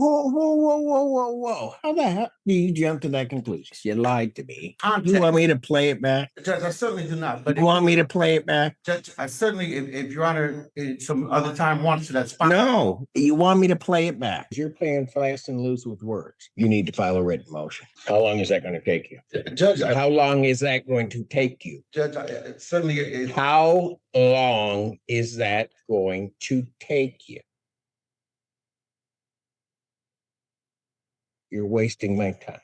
Whoa. How the hell do you jump to that conclusion? You lied to me. You want me to play it back? Judge, I certainly do not. But You want me to play it back? Judge, I certainly, if Your Honor, some other time wants to, that's fine. No, you want me to play it back. You're playing fast and loose with words. You need to file a written motion. How long is that going to take you? Judge, How long is that going to take you? Judge, certainly. How long is that going to take you? You're wasting my time.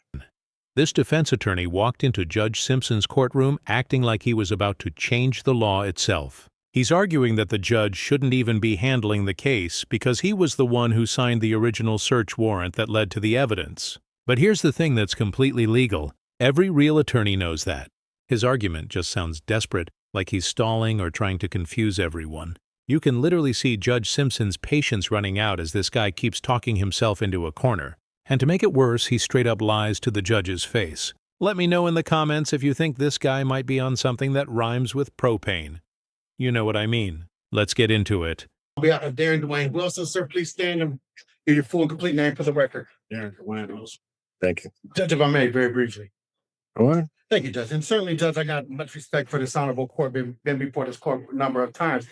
This defense attorney walked into Judge Simpson's courtroom acting like he was about to change the law itself. He's arguing that the judge shouldn't even be handling the case because he was the one who signed the original search warrant that led to the evidence. But here's the thing that's completely legal. Every real attorney knows that. His argument just sounds desperate, like he's stalling or trying to confuse everyone. You can literally see Judge Simpson's patience running out as this guy keeps talking himself into a corner. And to make it worse, he straight up lies to the judge's face. Let me know in the comments if you think this guy might be on something that rhymes with propane. You know what I mean. Let's get into it. On behalf of Darren Dwayne Wilson, sir, please stand and give your full and complete name for the record. Darren Dwayne Wilson. Thank you. Judge, if I may, very briefly. All right. Thank you, Judge. And certainly, Judge, I got much respect for this honorable court, been before this court a number of times.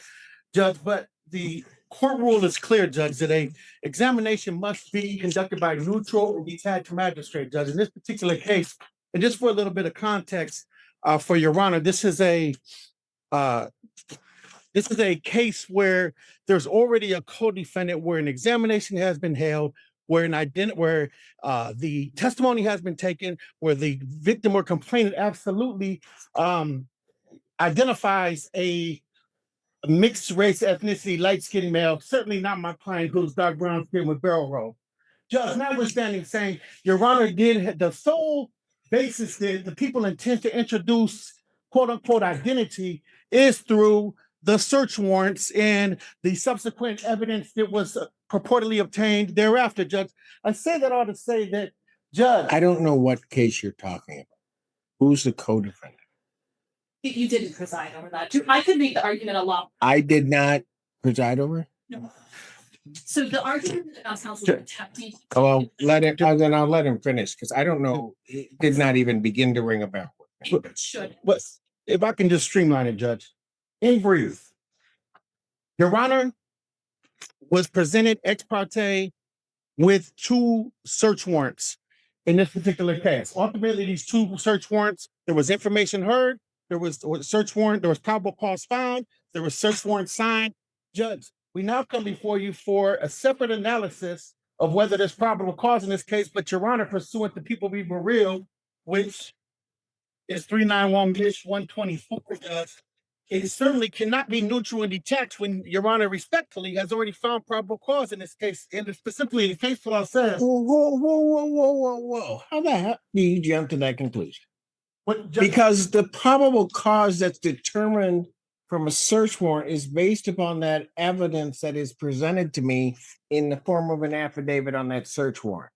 Judge, but the court rule is clear, Judge, that an examination must be conducted by a neutral and detached magistrate, Judge. In this particular case, and just for a little bit of context, for Your Honor, this is a case where there's already a co-defendant, where an examination has been held, where the testimony has been taken, where the victim or complainant absolutely identifies a mixed race, ethnicity, light-skinned male, certainly not my client who's dark brown skin with barrel roll. Judge, notwithstanding saying, Your Honor, the sole basis that the people intend to introduce quote-unquote identity is through the search warrants and the subsequent evidence that was purportedly obtained thereafter, Judge. I say that all to say that, Judge. I don't know what case you're talking about. Who's the co-defendant? You didn't preside over that. I could make the argument a lot. I did not preside over it? No. So the argument that sounds like attempting. Well, then I'll let him finish because I don't know. It did not even begin to ring a bell. Should. But if I can just streamline it, Judge. In brief, Your Honor was presented ex parte with two search warrants in this particular case. Ultimately, these two search warrants, there was information heard, there was a search warrant, there was probable cause found, there was search warrant signed. Judge, we now come before you for a separate analysis of whether there's probable cause in this case, but Your Honor, pursuant to People Be Real, which is 391-124, Judge, it certainly cannot be neutral and detached when Your Honor respectfully has already found probable cause in this case. And specifically, the case law says. Whoa. How the hell do you jump to that conclusion? Because the probable cause that's determined from a search warrant is based upon that evidence that is presented to me in the form of an affidavit on that search warrant.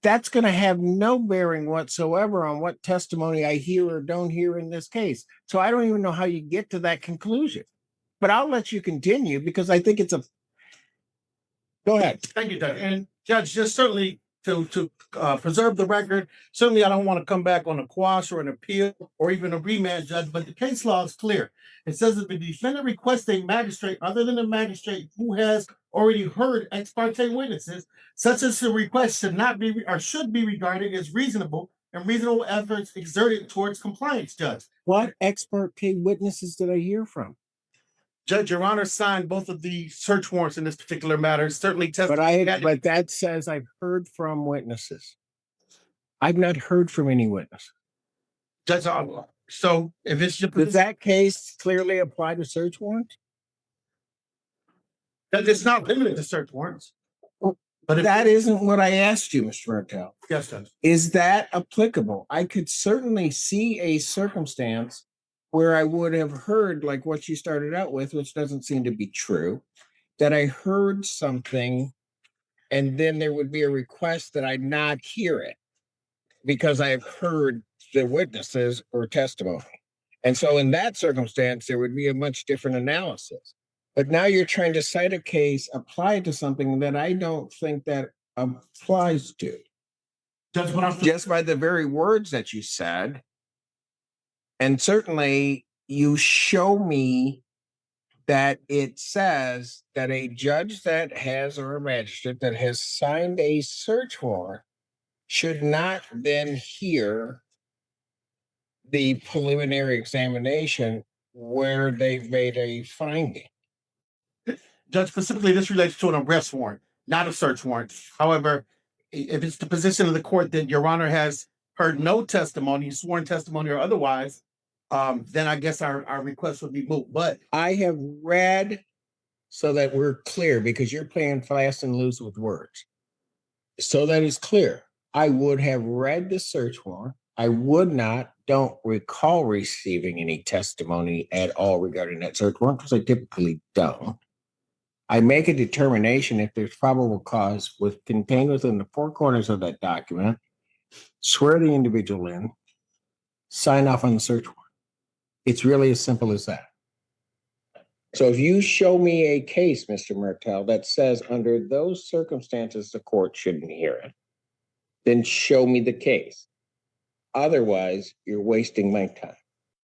That's going to have no bearing whatsoever on what testimony I hear or don't hear in this case. So I don't even know how you get to that conclusion. But I'll let you continue because I think it's a... Go ahead. Thank you, Judge. And Judge, just certainly to preserve the record, certainly I don't want to come back on a quash or an appeal or even a remand, Judge, but the case law is clear. It says that the defendant requests a magistrate other than the magistrate who has already heard ex parte witnesses, such as the request should not be or should be regarded as reasonable and reasonable efforts exerted towards compliance, Judge. What ex parte witnesses did I hear from? Judge, Your Honor signed both of the search warrants in this particular matter. Certainly testified. But that says I've heard from witnesses. I've not heard from any witness. Judge, so if it's your does that case clearly apply to search warrants? It's not limited to search warrants. But that isn't what I asked you, Mr. Martel. Yes, Judge. Is that applicable? I could certainly see a circumstance where I would have heard, like what you started out with, which doesn't seem to be true, that I heard something and then there would be a request that I not hear it because I've heard the witnesses or testimony. And so in that circumstance, there would be a much different analysis. But now you're trying to cite a case applied to something that I don't think that applies to. Judge, what I'm Just by the very words that you said. And certainly you show me that it says that a judge that has, or a magistrate that has signed a search warrant should not then hear the preliminary examination where they've made a finding. Judge, specifically, this relates to an arrest warrant, not a search warrant. However, if it's the position of the court that Your Honor has heard no testimony, sworn testimony or otherwise, then I guess our request would be moot. But I have read, so that we're clear, because you're playing fast and loose with words. So that it's clear, I would have read the search warrant. I don't recall receiving any testimony at all regarding that search warrant, because I typically don't. I make a determination if there's probable cause contained within the four corners of that document, swear the individual in, sign off on the search warrant. It's really as simple as that. So if you show me a case, Mr. Martel, that says under those circumstances, the court shouldn't hear it, then show me the case. Otherwise, you're wasting my time.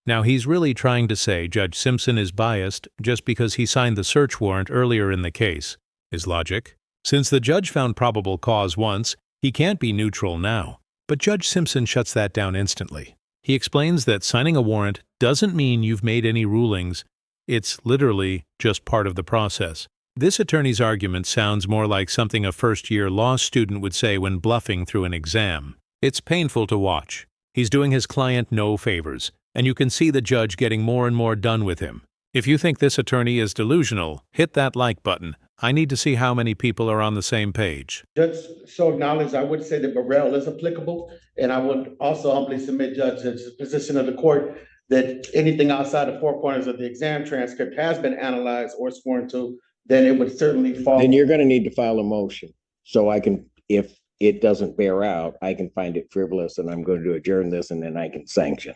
Now, he's really trying to say Judge Simpson is biased just because he signed the search warrant earlier in the case. His logic? Since the judge found probable cause once, he can't be neutral now. But Judge Simpson shuts that down instantly. He explains that signing a warrant doesn't mean you've made any rulings. It's literally just part of the process. This attorney's argument sounds more like something a first-year law student would say when bluffing through an exam. It's painful to watch. He's doing his client no favors, and you can see the judge getting more and more done with him. If you think this attorney is delusional, hit that like button. I need to see how many people are on the same page. Judge, so acknowledged, I would say that Burrell is applicable, and I would also humbly submit, Judge, that the position of the court that anything outside the four corners of the exam transcript has been analyzed or sworn to, then it would certainly fall. Then you're going to need to file a motion. So I can, if it doesn't bear out, I can find it frivolous and I'm going to adjourn this and then I can sanction.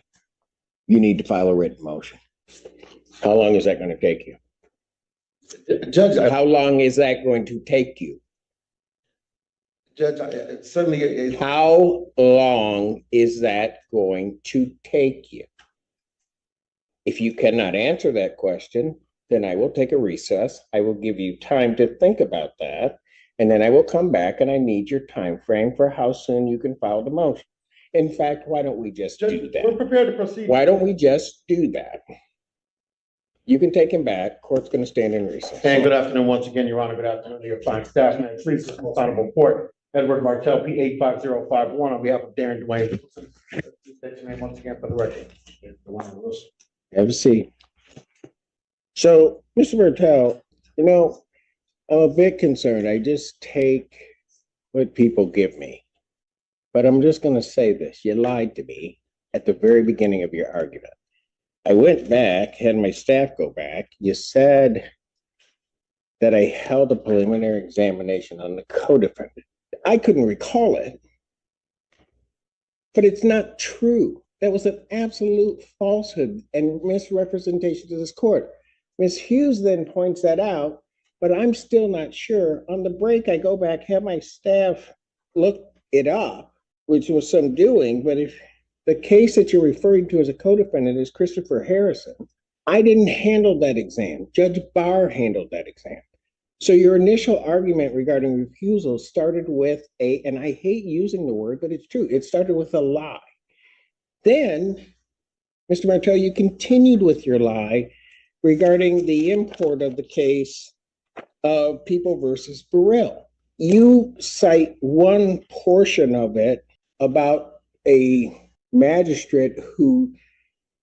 You need to file a written motion. How long is that going to take you? Judge, How long is that going to take you? Judge, certainly. How long is that going to take you? If you cannot answer that question, then I will take a recess. I will give you time to think about that. And then I will come back and I need your time frame for how soon you can file the motion. In fact, why don't we just do that? We're prepared to proceed. Why don't we just do that? You can take him back. Court's going to stand in recess. And good afternoon once again, Your Honor. Good afternoon to your fine staff. And please, this most honorable court, Edward Martel, P85051, on behalf of Darren Dwayne. State your name once again for the record. Have a seat. So, Mr. Martel, you know, I'm a bit concerned. I just take what people give me. But I'm just going to say this. You lied to me at the very beginning of your argument. I went back, had my staff go back. You said that I held a preliminary examination on the co-defendant. I couldn't recall it, but it's not true. That was an absolute falsehood and misrepresentation to this court. Ms. Hughes then points that out, but I'm still not sure. On the break, I go back, have my staff look it up, which was some doing, but if the case that you're referring to as a co-defendant is Christopher Harrison, I didn't handle that exam. Judge Barr handled that exam. So your initial argument regarding refusal started with and I hate using the word, but it's true. It started with a lie. Then, Mr. Martel, you continued with your lie regarding the import of the case of People versus Burrell. You cite one portion of it about a magistrate who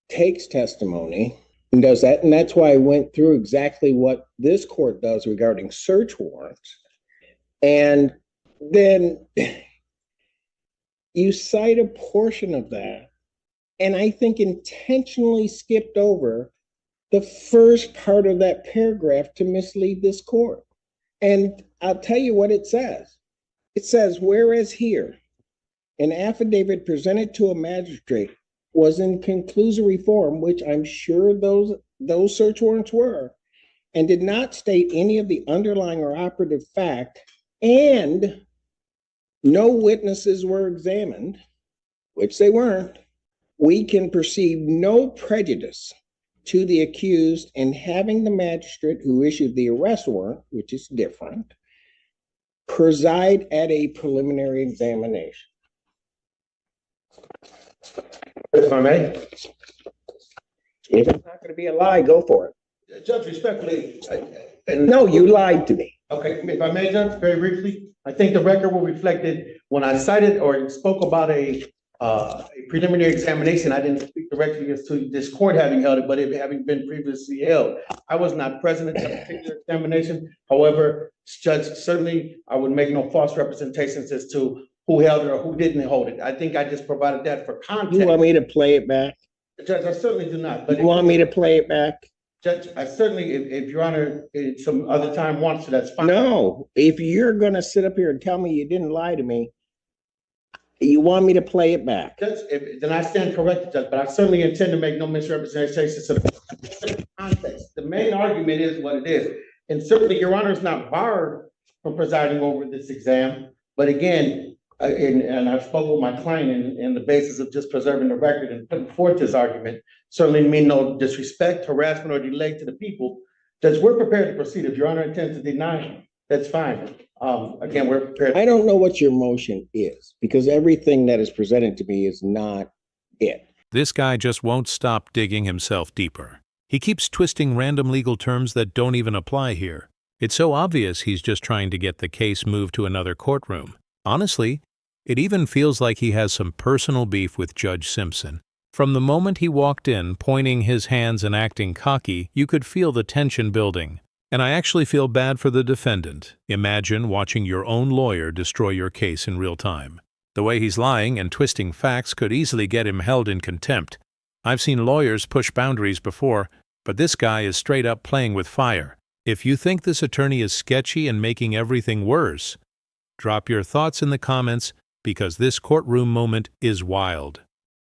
takes testimony and does that. And that's why I went through exactly what this court does regarding search warrants. And then you cite a portion of that, and I think intentionally skipped over the first part of that paragraph to mislead this court. And I'll tell you what it says. It says, whereas here, an affidavit presented to a magistrate was in conclusory form, which I'm sure those search warrants were, and did not state any of the underlying or operative fact, and no witnesses were examined, which they weren't, we can perceive no prejudice to the accused in having the magistrate who issued the arrest warrant, which is different, preside at a preliminary examination. If I may. If it's not going to be a lie, go for it. Judge, respectfully, No, you lied to me. okay, if I may, Judge, very briefly, I think the record will reflect it. When I cited or spoke about a preliminary examination, I didn't speak directly as to this court having held it, but it having been previously held. I was not present at that particular examination. However, Judge, certainly I would make no false representations as to who held it or who didn't hold it. I think I just provided that for context. You want me to play it back? Judge, I certainly do not, but. You want me to play it back? Judge, I certainly, if Your Honor, some other time wants to, that's fine. No, if you're going to sit up here and tell me you didn't lie to me, you want me to play it back? Judge, then I stand corrected, Judge, but I certainly intend to make no misrepresentations of the context. The main argument is what it is. And certainly Your Honor is not barred from presiding over this exam. But again, and I've spoken with my client in the basis of just preserving the record and putting forth this argument, certainly mean no disrespect, harassment, or delay to the people. Judge, we're prepared to proceed. If Your Honor intends to deny, that's fine. Again, we're prepared. I don't know what your motion is because everything that is presented to me is not it. This guy just won't stop digging himself deeper. He keeps twisting random legal terms that don't even apply here. It's so obvious he's just trying to get the case moved to another courtroom. Honestly, it even feels like he has some personal beef with Judge Simpson. From the moment he walked in, pointing his hands and acting cocky, you could feel the tension building. And I actually feel bad for the defendant. Imagine watching your own lawyer destroy your case in real time. The way he's lying and twisting facts could easily get him held in contempt. I've seen lawyers push boundaries before, but this guy is straight up playing with fire. If you think this attorney is sketchy and making everything worse, drop your thoughts in the comments because this courtroom moment is wild.